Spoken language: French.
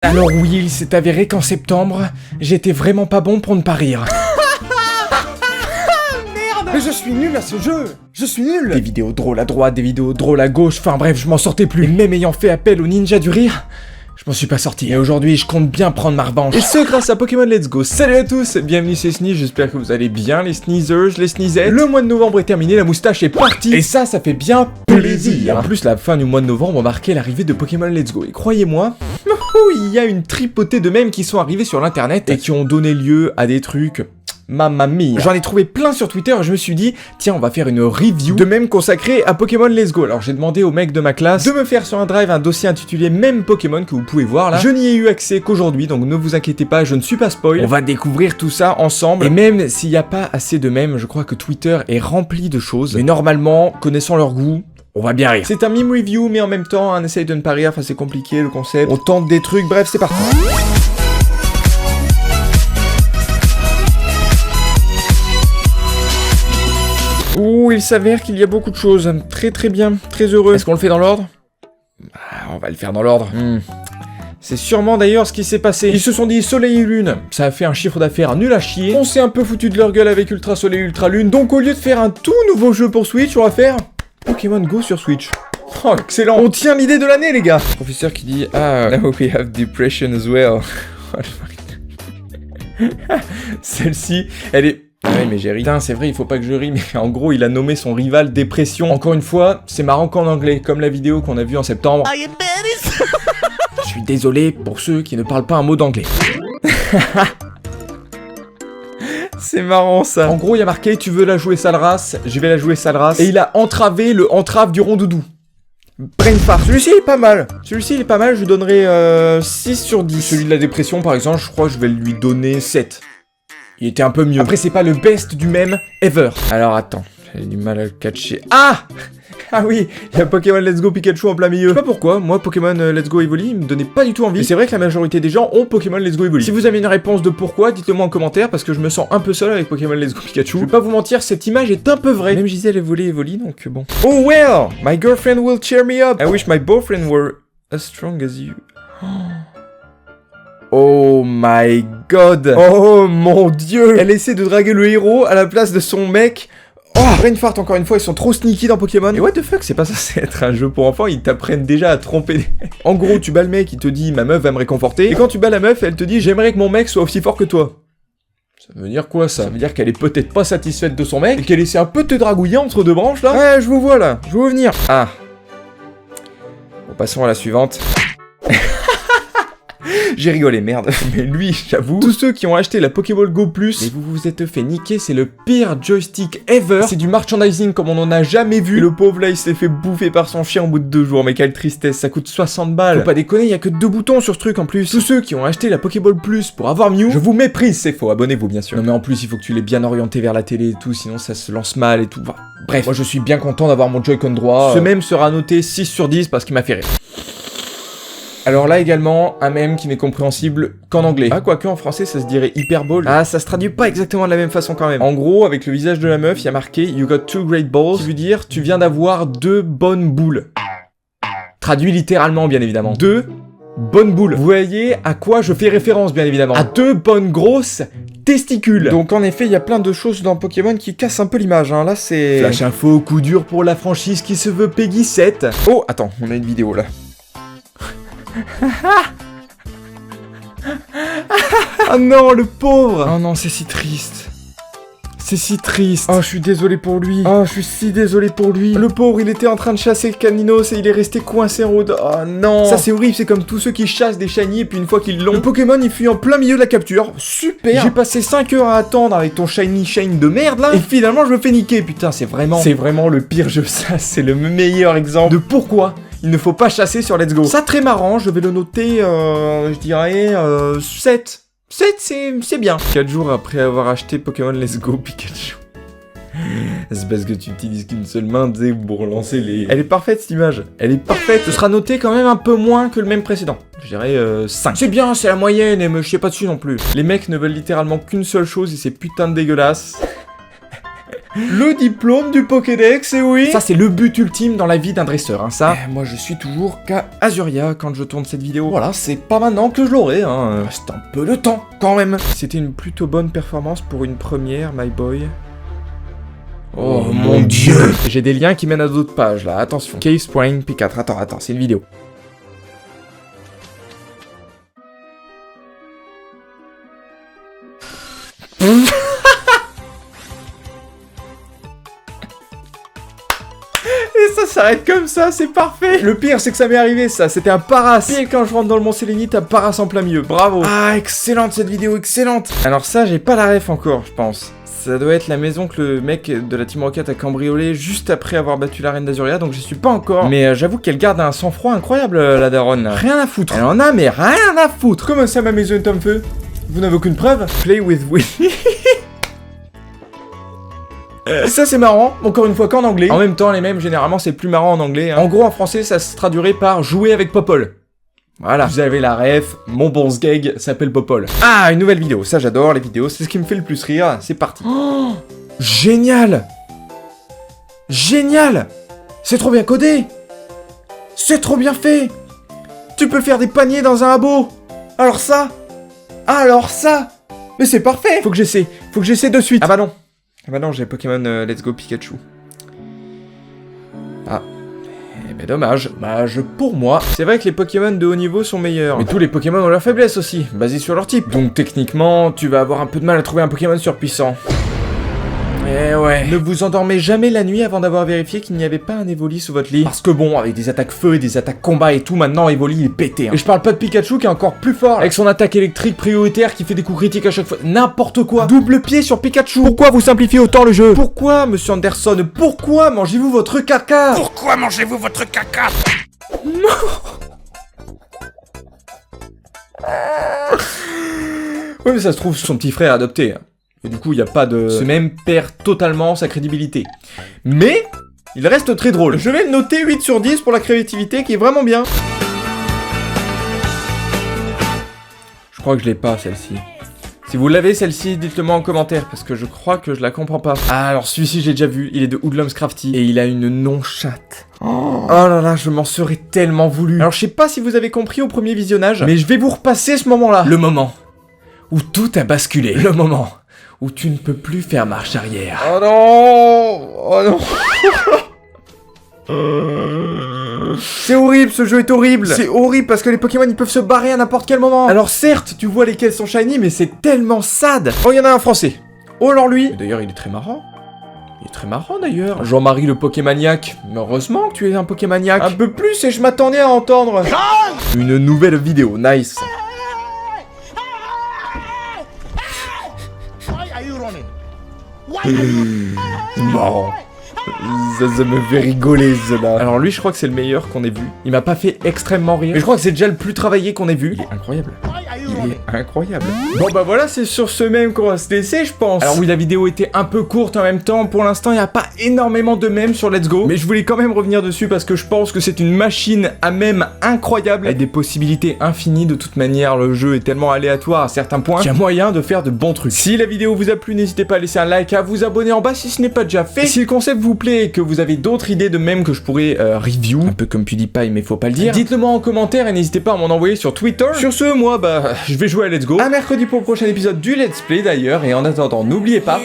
Alors oui, il s'est avéré qu'en septembre, j'étais vraiment pas bon pour ne pas rire. Merde! Mais je suis nul à ce jeu! Je suis nul! Des vidéos drôles à droite, des vidéos drôles à gauche, enfin bref, je m'en sortais plus. Et même ayant fait appel au ninja du rire, je m'en suis pas sorti. Et aujourd'hui, je compte bien prendre ma revanche. Et ce grâce à Pokémon Let's Go. Salut à tous, bienvenue c'est Sneeze, j'espère que vous allez bien les sneezers, les sneezettes. Le mois de novembre est terminé, la moustache est partie. Et ça fait bien plaisir. En plus, la fin du mois de novembre marquait l'arrivée de Pokémon Let's Go. Et croyez-moi, il y a une tripotée de mèmes qui sont arrivés sur l'internet et qui ont donné lieu à des trucs... Mamma mia. J'en ai trouvé plein sur Twitter et je me suis dit, tiens, on va faire une review de mèmes consacrés à Pokémon Let's Go. Alors j'ai demandé au mec de ma classe de me faire sur un drive un dossier intitulé Mèmes Pokémon que vous pouvez voir là. Je n'y ai eu accès qu'aujourd'hui, donc ne vous inquiétez pas, je ne suis pas spoil. On va découvrir tout ça ensemble. Et même s'il n'y a pas assez de mèmes, je crois que Twitter est rempli de choses. Mais normalement, connaissant leur goût, on va bien rire. C'est un meme review, mais en même temps, on essaye de ne pas rire, enfin c'est compliqué le concept. On tente des trucs, bref, c'est parti. Ouh, il s'avère qu'il y a beaucoup de choses. Très bien, très heureux. Est-ce qu'on le fait dans l'ordre? On va le faire dans l'ordre. C'est sûrement d'ailleurs ce qui s'est passé. Ils se sont dit soleil et lune, ça a fait un chiffre d'affaires nul à chier. On s'est un peu foutu de leur gueule avec Ultra Soleil et Ultra Lune, donc au lieu de faire un tout nouveau jeu pour Switch, on va faire Pokémon Go sur Switch. Oh, excellent. On tient l'idée de l'année, les gars. Professeur qui dit, now we have depression as well. Celle-ci, elle est... Ah ouais, mais j'ai ri. Putain, c'est vrai, il faut pas que je rie, mais en gros, il a nommé son rival Dépression. Encore une fois, c'est marrant qu'en anglais, comme la vidéo qu'on a vue en septembre. Je suis désolé pour ceux qui ne parlent pas un mot d'anglais. C'est marrant ça. En gros, il y a marqué, tu veux la jouer sale race, je vais la jouer sale race. Et il a entravé le entrave du rondoudou. Brain fart. Celui-ci il est pas mal. Celui-ci il est pas mal, je lui donnerai 6 sur 10. Celui de la dépression, par exemple, je crois que je vais lui donner 7. Il était un peu mieux. Après, c'est pas le best du même ever. Alors, attends. J'ai du mal à le catcher. Ah oui, il y a Pokémon Let's Go Pikachu en plein milieu. Je sais pas pourquoi, moi, Pokémon Let's Go Evoli, il me donnait pas du tout envie. Et c'est vrai que la majorité des gens ont Pokémon Let's Go Evoli. Si vous avez une réponse de pourquoi, dites-le moi en commentaire, parce que je me sens un peu seul avec Pokémon Let's Go Pikachu. Je vais pas vous mentir, cette image est un peu vraie. Même Gisèle Evoli, donc bon. Oh well, my girlfriend will cheer me up. I wish my boyfriend were as strong as you. Oh my god. Oh mon dieu. Elle essaie de draguer le héros à la place de son mec. Oh, brain fart encore une fois, ils sont trop sneaky dans Pokémon. Et what the fuck, c'est pas censé être un jeu pour enfants, ils t'apprennent déjà à tromper. En gros, tu bats le mec, il te dit ma meuf va me réconforter. Et quand tu bats la meuf, elle te dit j'aimerais que mon mec soit aussi fort que toi. Ça veut dire quoi ça? Ça veut dire qu'elle est peut-être pas satisfaite de son mec et qu'elle essaie un peu de te dragouiller entre deux branches là. Ouais, je vous vois là, je vous vois venir. Ah. Bon, passons à la suivante. J'ai rigolé, merde. Mais lui, j'avoue, tous ceux qui ont acheté la Pokéball Go Plus, et vous vous êtes fait niquer, c'est le pire joystick ever. C'est du merchandising comme on en a jamais vu. Et le pauvre là, il s'est fait bouffer par son chien au bout de 2 jours. Mais quelle tristesse, ça coûte 60 balles. Faut pas déconner, y a que 2 boutons sur ce truc en plus. Tous ceux qui ont acheté la Pokéball Plus pour avoir Mew, je vous méprise, c'est faux, abonnez-vous bien sûr. Non mais en plus, il faut que tu l'aies bien orienté vers la télé et tout, sinon ça se lance mal et tout. Enfin, bref, moi je suis bien content d'avoir mon Joy-Con droit. Ce même sera noté 6 sur 10 parce qu'il m'a fait rire. Alors là également, un mème qui n'est compréhensible qu'en anglais. Ah, quoique en français ça se dirait hyperbole. Ah, ça se traduit pas exactement de la même façon quand même. En gros, avec le visage de la meuf, il y a marqué You got 2 great balls, qui veut dire tu viens d'avoir 2 bonnes boules. Traduit littéralement, bien évidemment. 2 bonnes boules. Vous voyez à quoi je fais référence, bien évidemment. À 2 bonnes grosses testicules. Donc en effet, il y a plein de choses dans Pokémon qui cassent un peu l'image, hein. Là c'est... Flash info, coup dur pour la franchise qui se veut Peggy 7. Oh, attends, on a une vidéo là. Ah non, le pauvre. Oh non, c'est si triste. C'est si triste. Oh, je suis désolé pour lui. Oh, je suis si désolé pour lui. Le pauvre, il était en train de chasser Caninos et il est resté coincé en haut de... Oh non. Ça, c'est horrible. C'est comme tous ceux qui chassent des shiny et puis une fois qu'ils l'ont... Le Pokémon, il fuit en plein milieu de la capture. Super. J'ai passé 5 heures à attendre avec ton shiny shine de merde, là. Et finalement, je me fais niquer. Putain, c'est vraiment le pire jeu. Ça, c'est le meilleur exemple de pourquoi il ne faut pas chasser sur Let's Go. Ça, très marrant. Je vais le noter, je dirais, 7. 7, c'est bien. 4 jours après avoir acheté Pokémon Let's Go Pikachu. C'est parce que tu utilises qu'une seule main, tu sais, pour lancer les... Elle est parfaite, cette image. Elle est parfaite. Ce sera noté quand même un peu moins que le même précédent. Je dirais 5. C'est bien, c'est la moyenne, et me chiez pas dessus non plus. Les mecs ne veulent littéralement qu'une seule chose, et c'est putain de dégueulasse. Le diplôme du Pokédex, et oui. Ça, c'est le but ultime dans la vie d'un dresseur, hein, ça. Moi, je suis toujours qu'à Azuria quand je tourne cette vidéo. Voilà, c'est pas maintenant que je l'aurai, hein. Reste un peu de temps, quand même. C'était une plutôt bonne performance pour une première, my boy. Oh mon dieu. J'ai des liens qui mènent à d'autres pages, là. Attention. Cave Spring P4. Attends, c'est une vidéo. Et ça s'arrête comme ça, c'est parfait. Le pire, c'est que ça m'est arrivé, ça. C'était un paras. Et quand je rentre dans le Mont Sélénite, un paras en plein milieu. Bravo. Ah, excellente cette vidéo, excellente. Alors ça, j'ai pas la ref encore, je pense. Ça doit être la maison que le mec de la Team Rocket a cambriolé juste après avoir battu la reine d'Azuria, donc j'y suis pas encore. Mais j'avoue qu'elle garde un sang-froid incroyable, la daronne. Rien à foutre. Elle en a, mais rien à foutre. Comment ça, ma maison est en feu? Vous n'avez aucune preuve? Play with Willy. Ça c'est marrant, encore une fois qu'en anglais. En même temps, les mêmes, généralement, c'est plus marrant en anglais. Hein. En gros, en français, ça se traduirait par jouer avec Popol. Voilà, vous avez la ref, mon bon sgeg s'appelle Popol. Ah, une nouvelle vidéo, ça j'adore les vidéos, c'est ce qui me fait le plus rire, c'est parti. Oh, génial. Génial. C'est trop bien codé. C'est trop bien fait. Tu peux faire des paniers dans un abo. Alors ça. Mais c'est parfait. Faut que j'essaie de suite. Ah bah non, j'ai Pokémon Let's Go Pikachu. Ah. Eh ben dommage pour moi. C'est vrai que les Pokémon de haut niveau sont meilleurs. Mais tous les Pokémon ont leur faiblesse aussi, basée sur leur type. Donc techniquement, tu vas avoir un peu de mal à trouver un Pokémon surpuissant. Eh ouais. Ne vous endormez jamais la nuit avant d'avoir vérifié qu'il n'y avait pas un Evoli sous votre lit. Parce que bon, avec des attaques feu et des attaques combat et tout, maintenant Evoli il est pété. Hein. Et je parle pas de Pikachu qui est encore plus fort. Avec son attaque électrique prioritaire qui fait des coups critiques à chaque fois. N'importe quoi. Double pied sur Pikachu. Pourquoi vous simplifiez autant le jeu? Pourquoi, monsieur Anderson? Pourquoi mangez-vous votre caca? Pourquoi mangez-vous votre caca? Ouais, mais ça se trouve son petit frère adopté. Hein. Et du coup, il n'y a pas de... Ce même perd totalement sa crédibilité. Mais, il reste très drôle. Je vais le noter 8 sur 10 pour la créativité qui est vraiment bien. Je crois que je l'ai pas, celle-ci. Si vous l'avez, celle-ci, dites-le moi en commentaire, parce que je crois que je la comprends pas. Ah, alors celui-ci, j'ai déjà vu. Il est de Hoodlums Crafty. Et il a une non-chatte. Oh là là, je m'en serais tellement voulu. Alors, je sais pas si vous avez compris au premier visionnage, mais je vais vous repasser ce moment-là. Le moment où tout a basculé. Le moment où tu ne peux plus faire marche arrière. Oh non! Oh non! C'est horrible, ce jeu est horrible! C'est horrible parce que les Pokémon ils peuvent se barrer à n'importe quel moment! Alors certes, tu vois lesquels sont shiny, mais c'est tellement sad! Oh, il y en a un français! Oh alors lui! D'ailleurs, il est très marrant. Il est très marrant d'ailleurs. Jean-Marie le Pokémaniac. Mais heureusement que tu es un Pokémaniac. Un peu plus et je m'attendais à entendre. Une nouvelle vidéo, nice. Marrant. Ça me fait rigoler cela. Alors lui je crois que c'est le meilleur qu'on ait vu. Il m'a pas fait extrêmement rire. Mais je crois que c'est déjà le plus travaillé qu'on ait vu. Il est incroyable. Il est incroyable. Bon bah voilà, c'est sur ce même qu'on va se laisser je pense. Alors oui, la vidéo était un peu courte en même temps. Pour l'instant il n'y a pas énormément de mèmes sur Let's Go. Mais je voulais quand même revenir dessus parce que je pense que c'est une machine à mèmes incroyable. Avec des possibilités infinies. De toute manière le jeu est tellement aléatoire à certains points qu'il y a moyen de faire de bons trucs. Si la vidéo vous a plu, n'hésitez pas à laisser un like, à vous abonner en bas si ce n'est pas déjà fait. Et si le concept vous plaît et que vous avez d'autres idées de mèmes que je pourrais review, un peu comme PewDiePie mais faut pas le dire, dites-le moi en commentaire et n'hésitez pas à m'en envoyer sur Twitter. Sur ce, moi bah je vais jouer à Let's Go. À mercredi pour le prochain épisode du Let's Play d'ailleurs, et en attendant n'oubliez pas...